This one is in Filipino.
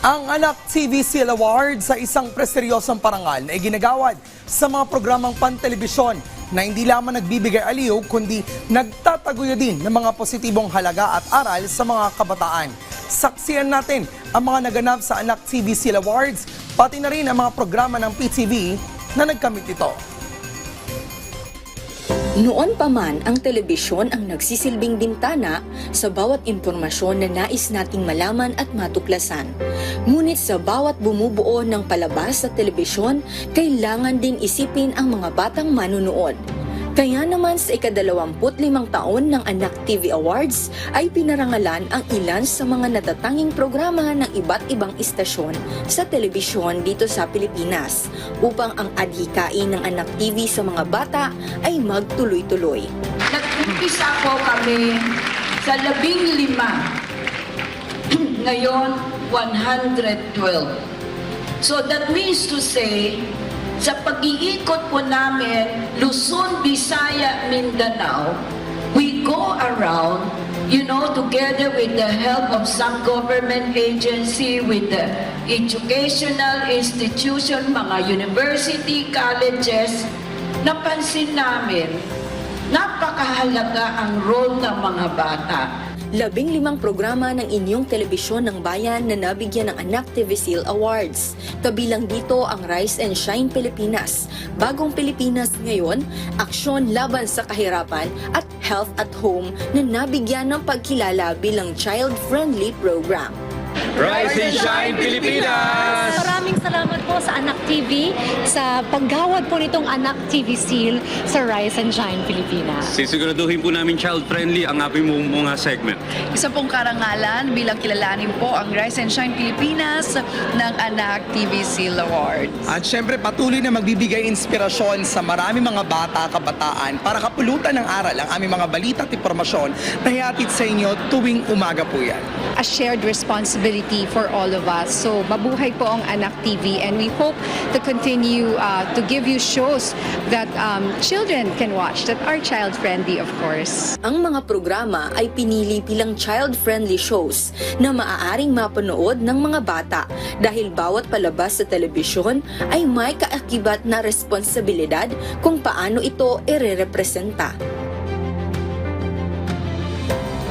Ang Anak TV Seal Awards sa isang presteryosong parangal na iginagawad sa mga programang pantelebisyon na hindi lamang nagbibigay aliw kundi nagtataguya din ng mga positibong halaga at aral sa mga kabataan. Saksiyan natin ang mga naganap sa Anak TV Seal Awards, pati na rin ang mga programa ng PTV na nagkamit ito. Noon pa man, ang telebisyon ang nagsisilbing bintana sa bawat impormasyon na nais nating malaman at matuklasan. Ngunit sa bawat bumubuo ng palabas sa telebisyon, kailangan ding isipin ang mga batang manunood. Kaya naman sa ika-25 taon ng Anak TV Awards ay pinarangalan ang ilan sa mga natatanging programa ng iba't ibang istasyon sa telebisyon dito sa Pilipinas upang ang adhikain ng Anak TV sa mga bata ay magtuloy-tuloy. Nag-umpisa po kami sa 15. Ngayon, 112. So that means to say, sa pag-iikot po namin, Luzon, Visaya, Mindanao, we go around, together with the help of some government agency, with the educational institution, mga university, colleges, napansin namin, napakahalaga ang role ng mga bata. 15 programa ng inyong telebisyon ng bayan na nabigyan ng Anak TV Seal Awards. Kabilang dito ang Rise and Shine Pilipinas, Bagong Pilipinas Ngayon, Aksyon Laban sa Kahirapan at Health at Home na nabigyan ng pagkilala bilang child-friendly program. Rise and Shine Pilipinas! Maraming salamat po sa Anak TV sa paggawad po nitong Anak TV Seal sa Rise and Shine Pilipinas. Sisiguraduhin po namin child-friendly ang aming mga segment. Isa pong karangalan bilang kilalanin po ang Rise and Shine Pilipinas ng Anak TV Seal Awards. At syempre patuloy na magbibigay inspirasyon sa marami mga bata, kabataan para kapulutan ng aral ang aming mga balita at impormasyon na hihatid sa inyo tuwing umaga po yan. A shared responsibility for all of us. So mabuhay po ang Anak TV and we hope to continue to give you shows that children can watch that are child-friendly, of course. Ang mga programa ay pinili bilang child-friendly shows na maaaring mapanood ng mga bata dahil bawat palabas sa telebisyon ay may kaakibat na responsibilidad kung paano ito irerepresenta.